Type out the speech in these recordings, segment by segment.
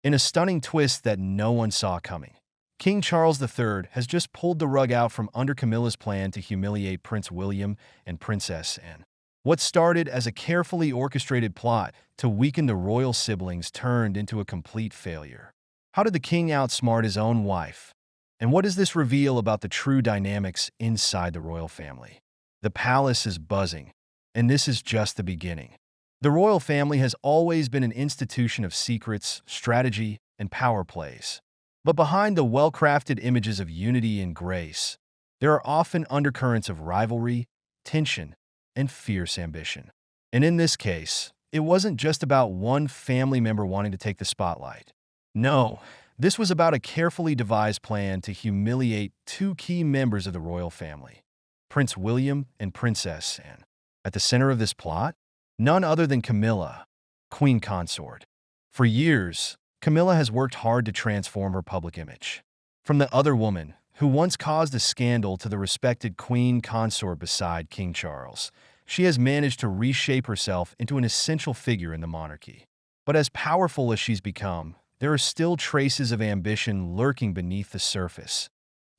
In a stunning twist that no one saw coming, King Charles III has just pulled the rug out from under Camilla's plan to humiliate Prince William and Princess Anne. What started as a carefully orchestrated plot to weaken the royal siblings turned into a complete failure. How did the king outsmart his own wife? And what does this reveal about the true dynamics inside the royal family? The palace is buzzing, and this is just the beginning. The royal family has always been an institution of secrets, strategy, and power plays. But behind the well-crafted images of unity and grace, there are often undercurrents of rivalry, tension, and fierce ambition. And in this case, it wasn't just about one family member wanting to take the spotlight. No, this was about a carefully devised plan to humiliate two key members of the royal family, Prince William and Princess Anne. At the center of this plot, none other than Camilla, Queen Consort. For years, Camilla has worked hard to transform her public image. From the other woman, who once caused a scandal, to the respected Queen Consort beside King Charles, she has managed to reshape herself into an essential figure in the monarchy. But as powerful as she's become, there are still traces of ambition lurking beneath the surface.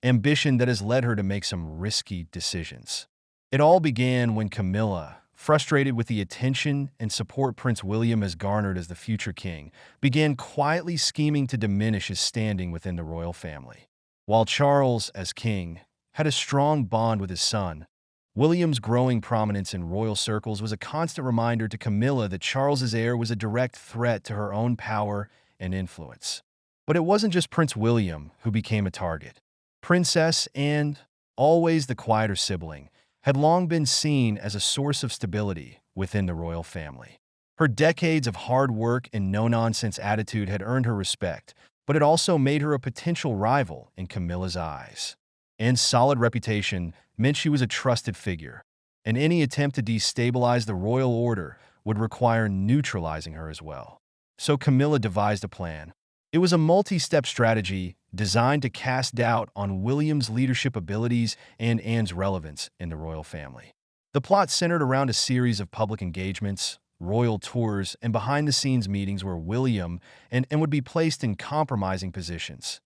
Ambition that has led her to make some risky decisions. It all began when Camilla, frustrated with the attention and support Prince William has garnered as the future king, began quietly scheming to diminish his standing within the royal family. While Charles, as king, had a strong bond with his son, William's growing prominence in royal circles was a constant reminder to Camilla that Charles's heir was a direct threat to her own power and influence. But it wasn't just Prince William who became a target. Princess Anne, always the quieter sibling, had long been seen as a source of stability within the royal family. Her decades of hard work and no-nonsense attitude had earned her respect, but it also made her a potential rival in Camilla's eyes. Anne's solid reputation meant she was a trusted figure, and any attempt to destabilize the royal order would require neutralizing her as well. So Camilla devised a plan. It was a multi-step strategy designed to cast doubt on William's leadership abilities and Anne's relevance in the royal family. The plot centered around a series of public engagements, royal tours, and behind-the-scenes meetings where William and Anne would be placed in compromising positions,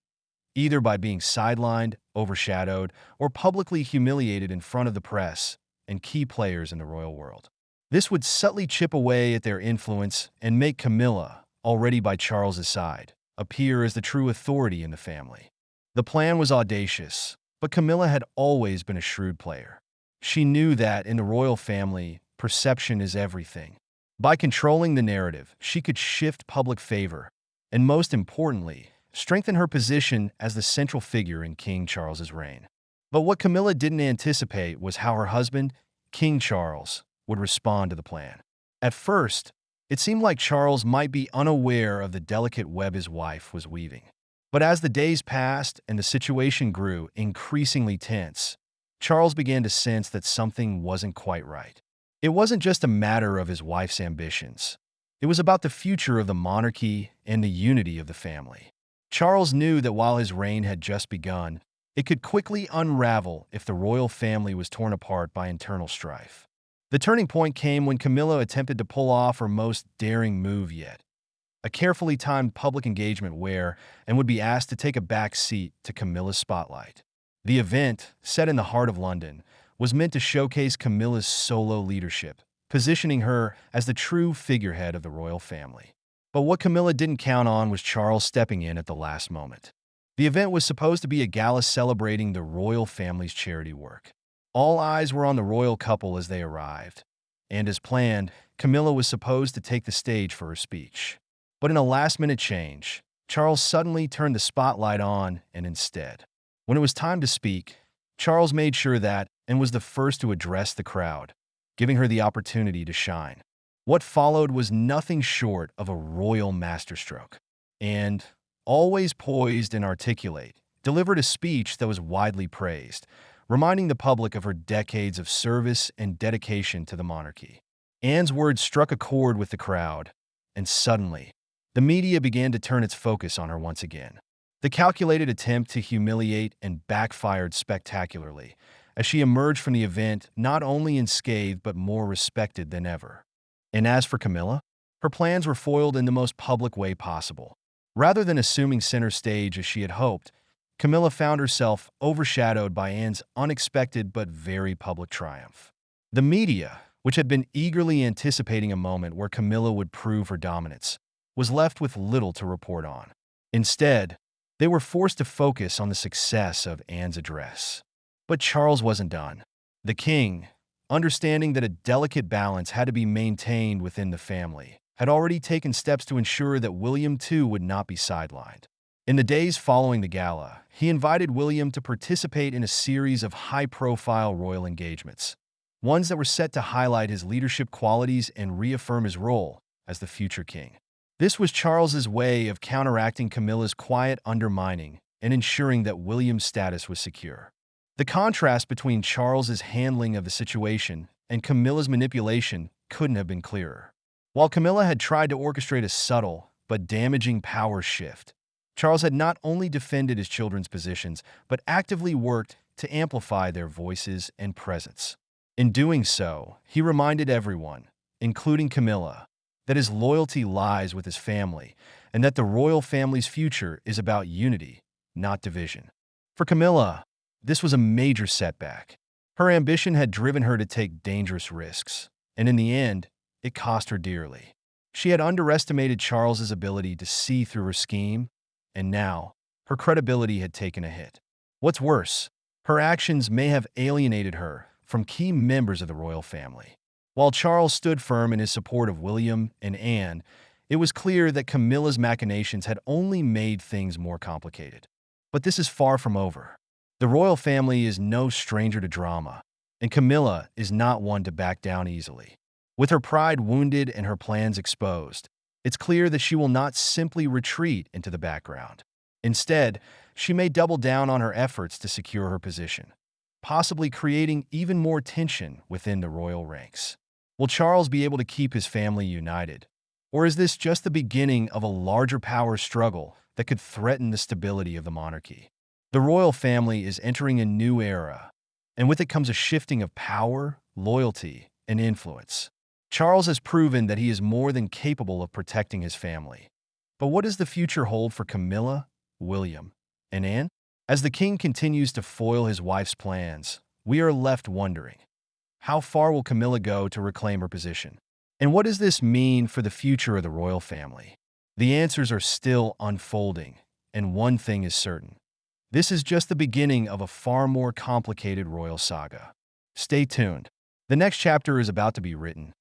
either by being sidelined, overshadowed, or publicly humiliated in front of the press and key players in the royal world. This would subtly chip away at their influence and make Camilla, already by Charles's side, appear as the true authority in the family. The plan was audacious, but Camilla had always been a shrewd player. She knew that in the royal family, perception is everything. By controlling the narrative, she could shift public favor, and most importantly, strengthen her position as the central figure in King Charles's reign. But what Camilla didn't anticipate was how her husband, King Charles, would respond to the plan. At first, it seemed like Charles might be unaware of the delicate web his wife was weaving. But as the days passed and the situation grew increasingly tense, Charles began to sense that something wasn't quite right. It wasn't just a matter of his wife's ambitions. It was about the future of the monarchy and the unity of the family. Charles knew that while his reign had just begun, it could quickly unravel if the royal family was torn apart by internal strife. The turning point came when Camilla attempted to pull off her most daring move yet, a carefully timed public engagement where Anne would be asked to take a back seat to Camilla's spotlight. The event, set in the heart of London, was meant to showcase Camilla's solo leadership, positioning her as the true figurehead of the royal family. But what Camilla didn't count on was Charles stepping in at the last moment. The event was supposed to be a gala celebrating the royal family's charity work. All eyes were on the royal couple as they arrived, and as planned, Camilla was supposed to take the stage for her speech. But in a last-minute change, Charles suddenly turned the spotlight on, and instead, when it was time to speak, Charles made sure that Anne was the first to address the crowd, giving her the opportunity to shine. What followed was nothing short of a royal masterstroke. And, always poised and articulate, delivered a speech that was widely praised, reminding the public of her decades of service and dedication to the monarchy. Anne's words struck a chord with the crowd, and suddenly, the media began to turn its focus on her once again. The calculated attempt to humiliate and backfired spectacularly, as she emerged from the event not only unscathed but more respected than ever. And as for Camilla, her plans were foiled in the most public way possible. Rather than assuming center stage as she had hoped, Camilla found herself overshadowed by Anne's unexpected but very public triumph. The media, which had been eagerly anticipating a moment where Camilla would prove her dominance, was left with little to report on. Instead, they were forced to focus on the success of Anne's address. But Charles wasn't done. The king, understanding that a delicate balance had to be maintained within the family, had already taken steps to ensure that William too would not be sidelined. In the days following the gala, he invited William to participate in a series of high-profile royal engagements, ones that were set to highlight his leadership qualities and reaffirm his role as the future king. This was Charles's way of counteracting Camilla's quiet undermining and ensuring that William's status was secure. The contrast between Charles's handling of the situation and Camilla's manipulation couldn't have been clearer. While Camilla had tried to orchestrate a subtle but damaging power shift, Charles had not only defended his children's positions, but actively worked to amplify their voices and presence. In doing so, he reminded everyone, including Camilla, that his loyalty lies with his family and that the royal family's future is about unity, not division. For Camilla, this was a major setback. Her ambition had driven her to take dangerous risks, and in the end, it cost her dearly. She had underestimated Charles's ability to see through her scheme, and now, her credibility had taken a hit. What's worse, her actions may have alienated her from key members of the royal family. While Charles stood firm in his support of William and Anne, it was clear that Camilla's machinations had only made things more complicated. But this is far from over. The royal family is no stranger to drama, and Camilla is not one to back down easily. With her pride wounded and her plans exposed, it's clear that she will not simply retreat into the background. Instead, she may double down on her efforts to secure her position, possibly creating even more tension within the royal ranks. Will Charles be able to keep his family united? Or is this just the beginning of a larger power struggle that could threaten the stability of the monarchy? The royal family is entering a new era, and with it comes a shifting of power, loyalty, and influence. Charles has proven that he is more than capable of protecting his family. But what does the future hold for Camilla, William, and Anne? As the king continues to foil his wife's plans, we are left wondering, how far will Camilla go to reclaim her position? And what does this mean for the future of the royal family? The answers are still unfolding, and one thing is certain. This is just the beginning of a far more complicated royal saga. Stay tuned. The next chapter is about to be written,